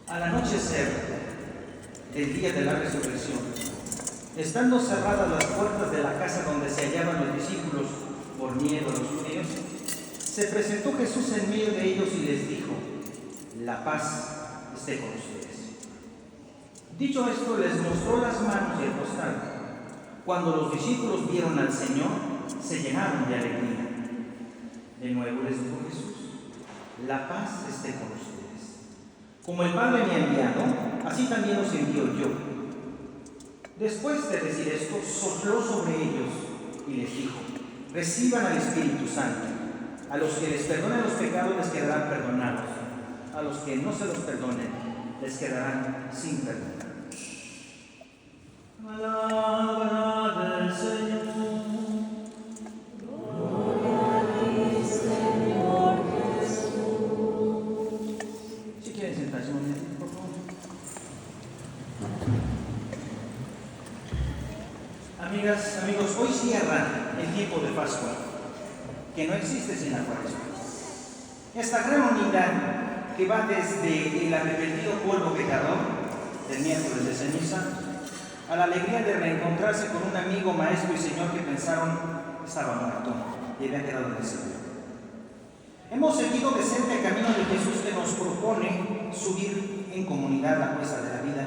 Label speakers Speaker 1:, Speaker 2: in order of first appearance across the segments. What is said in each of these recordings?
Speaker 1: Al anochecer del día de la resurrección, estando cerradas las puertas de la casa donde se hallaban los discípulos por miedo a los judíos, se presentó Jesús en medio de ellos y les dijo: la paz esté con ustedes. Dicho esto, les mostró las manos y el costado. Cuando los discípulos vieron al Señor, se llenaron de alegría. De nuevo les dijo Jesús: la paz esté con ustedes. Como el Padre me ha enviado, así también os envío yo. Después de decir esto, sopló sobre ellos y les dijo: reciban al Espíritu Santo. A los que les perdonen los pecados les quedarán perdonados. A los que no se los perdonen les quedarán sin perdón. Palabra del Señor.
Speaker 2: Gloria a ti, Señor Jesús.
Speaker 1: Si quieren sentarse un momento, por favor. Amigas, amigos, hoy cierra el tiempo de Pascua, que no existe sin la Cuaresma. Esta gran unidad que va desde el arrepentido pueblo pecador del miércoles de ceniza a la alegría de reencontrarse con un amigo, maestro y señor que pensaron estaba muerto y había quedado en el cielo. Hemos seguido de cerca el camino de Jesús que nos propone subir en comunidad la cuesta de la vida,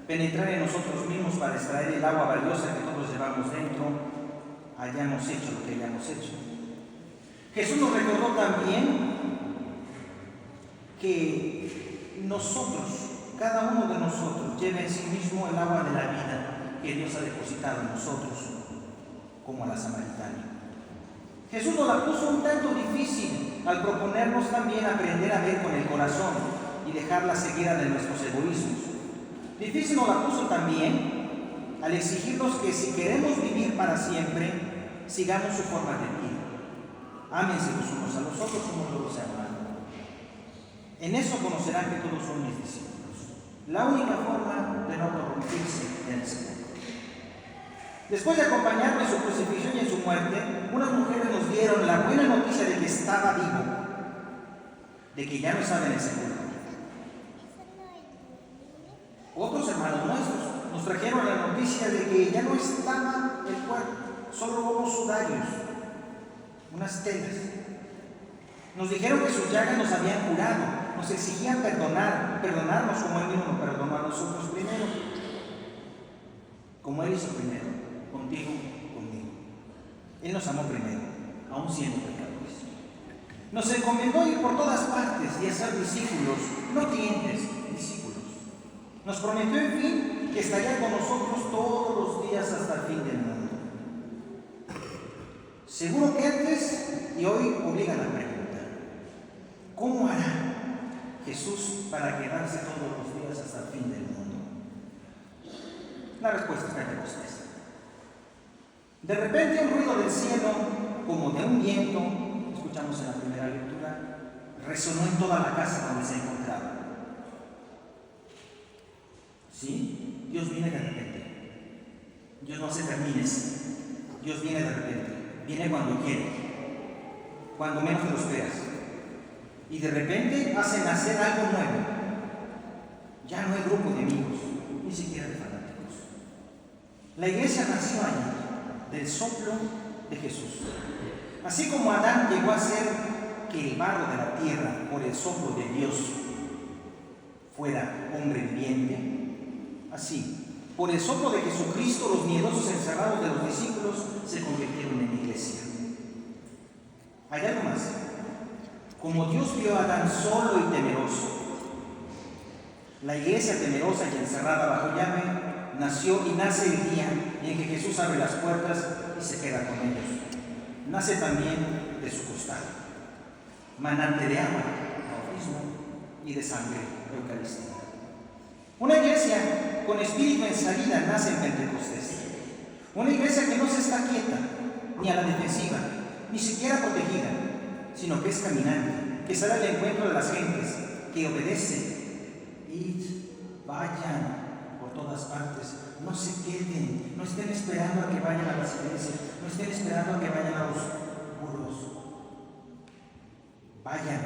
Speaker 1: penetrar en nosotros mismos para extraer el agua valiosa que todos llevamos dentro, hayamos hecho lo que hayamos hecho. Jesús nos recordó también que nosotros, cada uno de nosotros, lleva en sí mismo el agua de la vida que Dios ha depositado en nosotros, como a la samaritana. Jesús nos la puso un tanto difícil al proponernos también aprender a ver con el corazón y dejar la ceguera de nuestros egoísmos. Difícil nos la puso también al exigirnos que si queremos vivir para siempre, sigamos su forma de vida. Ámense los unos a los otros como yo los he amado. En eso conocerán que todos son mis discípulos. La única forma de no corrompirse en ese mundo. Después de acompañarlo en su crucifixión y en su muerte, unas mujeres nos dieron la buena noticia de que estaba vivo, de que ya no estaba en el sepulcro. Otros hermanos nuestros nos trajeron la noticia de que ya no estaba el cuerpo, solo unos sudarios, unas telas. Nos dijeron que sus llagas nos habían curado, nos exigían perdonarnos como Él mismo nos perdonó a nosotros primero, como Él hizo primero, contigo, conmigo. Él nos amó primero, aún siendo pecadores. Nos encomendó ir por todas partes y hacer discípulos, no clientes, discípulos. Nos prometió, en fin, que estaría con nosotros todos los días hasta el fin del mundo. Seguro que antes y hoy obliga la pregunta: ¿cómo hará Jesús para quedarse todos los días hasta el fin del mundo? La respuesta está en ustedes. De repente un ruido del cielo, como de un viento, escuchamos en la primera lectura, resonó en toda la casa donde se encontraba. ¿Sí? Dios viene de repente. Dios no hace termines. Dios viene de repente. Viene cuando quiere, cuando menos te lo esperas. Y de repente hace nacer algo nuevo. Ya no hay grupo de amigos, ni siquiera de fanáticos. La iglesia nació allí, del soplo de Jesús. Así como Adán llegó a ser que el barro de la tierra, por el soplo de Dios, fuera hombre viviente, así, por el soplo de Jesucristo, los miedosos encerrados de los discípulos se convirtieron en iglesia. Hay algo más. Como Dios vio a Adán solo y temeroso, la iglesia temerosa y encerrada bajo llave nació y nace el día en que Jesús abre las puertas y se queda con ellos. Nace también de su costado, manante de agua, bautismo, y de sangre, Eucaristía. Una iglesia con espíritu en salida nace en Pentecostés. Una iglesia que no se está quieta, ni a la defensiva, ni siquiera protegida, sino que es caminante, que sale al encuentro de las gentes, que obedece. Id, vayan por todas partes, no se queden, no estén esperando a que vayan a las iglesias, no estén esperando a que vayan a los muros. Vayan,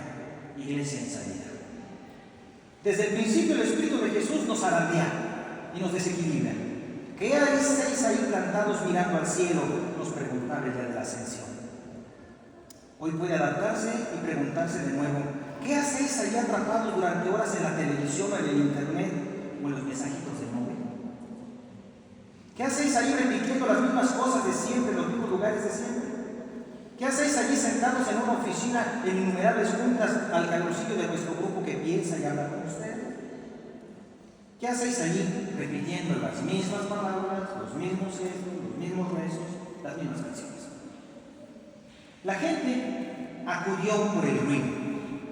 Speaker 1: iglesia en salida. Desde el principio el Espíritu de Jesús nos alardea y nos desequilibra. ¿Qué hacéis ahí plantados mirando al cielo?, nos preguntaba el día de la ascensión. Hoy puede adaptarse y preguntarse de nuevo: ¿qué hacéis ahí atrapados durante horas en la televisión o en el internet o en los mensajitos de móvil? ¿Qué hacéis ahí repitiendo las mismas cosas de siempre, en los mismos lugares de siempre? ¿Qué hacéis allí sentados en una oficina en innumerables juntas al calorcillo de vuestro grupo que piensa y habla con usted? ¿Qué hacéis allí repitiendo las mismas palabras, los mismos gestos, los mismos rezos, las mismas canciones? La gente acudió por el ruido,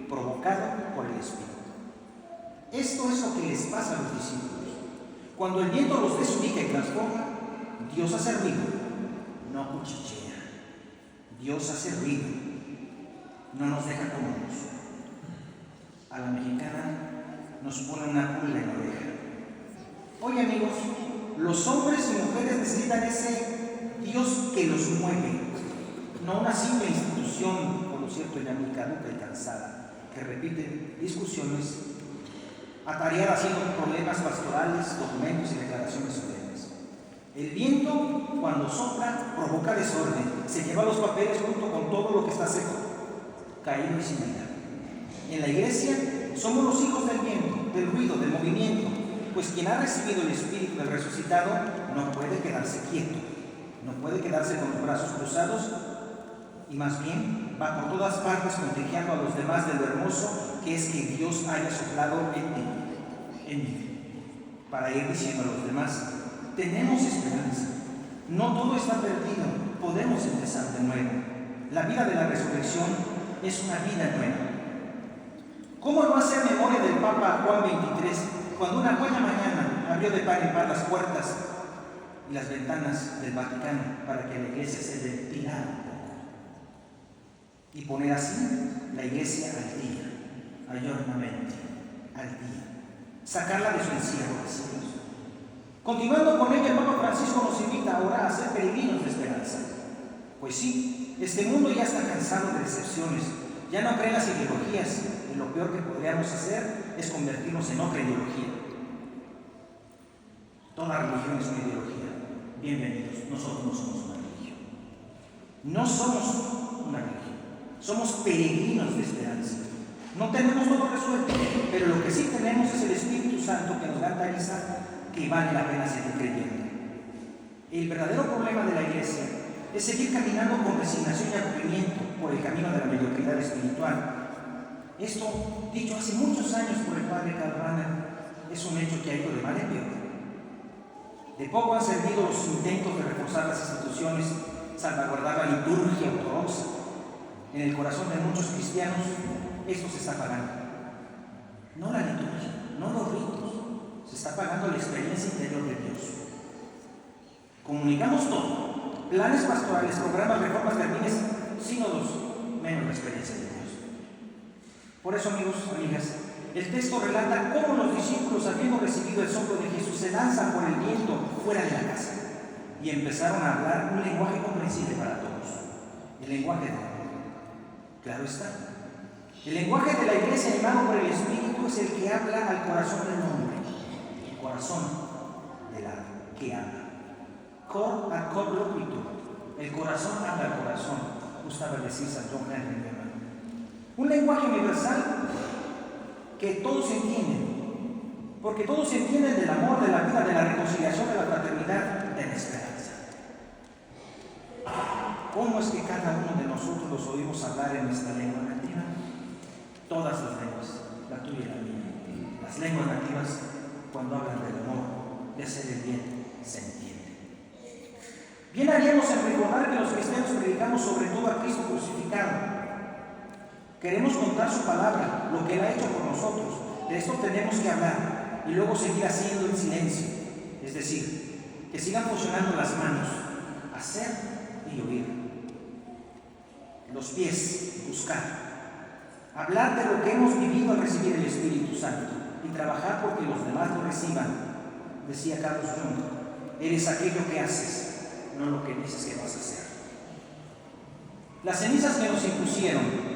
Speaker 1: provocado por el Espíritu. Esto es lo que les pasa a los discípulos. Cuando el viento los desubica y transforma, Dios hace ruido, no cuchichea. Dios hace ruido, no nos deja cómodos. A la mexicana nos pone una pulga en la oreja. Oye, amigos, los hombres y mujeres necesitan ese Dios que los mueve, no una simple institución, por lo cierto ya muy caduca y cansada, que repite discusiones, atareada haciendo problemas pastorales, documentos y declaraciones solemnes. El viento, cuando sopla, provoca desorden, se lleva los papeles junto con todo lo que está seco, caído y sin vida. En la iglesia somos los hijos del viento, del ruido, del movimiento, pues quien ha recibido el Espíritu del resucitado no puede quedarse quieto, no puede quedarse con los brazos cruzados, y más bien va por todas partes contagiando a los demás de lo hermoso que es que Dios haya soplado en mí, para ir diciendo a los demás: tenemos esperanza, no todo está perdido, podemos empezar de nuevo. La vida de la resurrección es una vida nueva. ¿Cómo no hacer memoria del Papa Juan XXIII cuando una buena mañana abrió de par en par las puertas y las ventanas del Vaticano para que la iglesia se ventilara un poco y poner así la iglesia al día, ayornamente, al día, sacarla de su encierro, decimos? Continuando con ella, el Papa Francisco nos invita ahora a ser peregrinos de esperanza. Pues sí, este mundo ya está cansado de decepciones, ya no cree en las ideologías, y lo peor que podríamos hacer es convertirnos en otra ideología. Toda religión es una ideología. Bienvenidos, nosotros no somos una religión. No somos una religión, somos peregrinos de esperanza. No tenemos todo resuelto, pero lo que sí tenemos es el Espíritu Santo que nos garantiza que vale la pena seguir creyendo. El verdadero problema de la iglesia es seguir caminando con resignación y aburrimiento por el camino de la mediocridad espiritual. Esto, dicho hace muchos años por el padre Karl Rahner, es un hecho que ha ido de mal en peor. De poco han servido los intentos de reforzar las instituciones, salvaguardar la liturgia ortodoxa. En el corazón de muchos cristianos, esto se está pagando. No la liturgia, no los ritos, se está pagando la experiencia interior de Dios. Comunicamos todo: planes pastorales, programas, reformas, jardines, sínodos, menos la experiencia de Dios. Por eso, amigos, amigas, el texto relata cómo los discípulos, habiendo recibido el soplo de Jesús, se lanzan por el viento fuera de la casa y empezaron a hablar un lenguaje comprensible para todos, el lenguaje del amor. Claro está, el lenguaje de la iglesia animado por el Espíritu es el que habla al corazón del hombre, el corazón del alma que habla. Cor a cor loquitur, el corazón habla al corazón, gustaba decir San John Henry Newman. Un lenguaje universal que todos entienden, porque todos entienden del amor, de la vida, de la reconciliación, de la fraternidad, de la esperanza. ¿Cómo es que cada uno de nosotros los oímos hablar en nuestra lengua nativa? Todas las lenguas, la tuya y la mía. Las lenguas nativas, cuando hablan del amor, de hacer el bien, se entienden. Bien haríamos en recordar que los cristianos predicamos sobre todo a Cristo crucificado. Queremos contar su palabra, lo que Él ha hecho por nosotros. De esto tenemos que hablar y luego seguir haciendo en silencio. Es decir, que sigan funcionando las manos, hacer y oír. Los pies, buscar. Hablar de lo que hemos vivido al recibir el Espíritu Santo y trabajar porque los demás lo reciban. Decía Carlos Jung: eres aquello que haces, no lo que dices que vas a hacer. Las cenizas que nos impusieron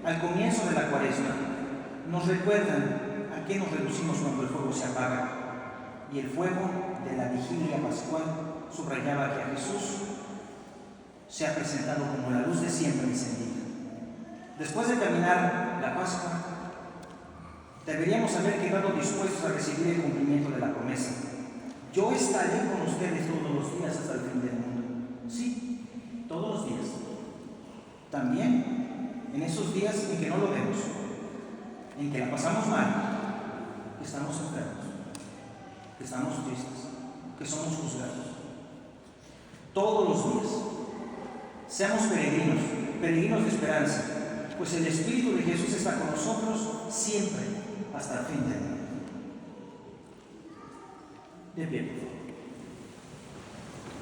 Speaker 1: al comienzo de la Cuaresma nos recuerdan ¿a qué nos reducimos cuando el fuego se apaga? Y el fuego de la vigilia pascual subrayaba que a Jesús se ha presentado como la luz de siempre encendida. Después de terminar la Pascua, deberíamos haber quedado dispuestos a recibir el cumplimiento de la promesa. Yo estaré con ustedes todos los días hasta el fin del mundo. Sí, todos los días. También en esos días en que no lo vemos, en que la pasamos mal, que estamos enfermos, que estamos tristes, que somos juzgados. Todos los días. Seamos peregrinos de esperanza, pues el Espíritu de Jesús está con nosotros siempre hasta el fin del mundo. De pie, por favor.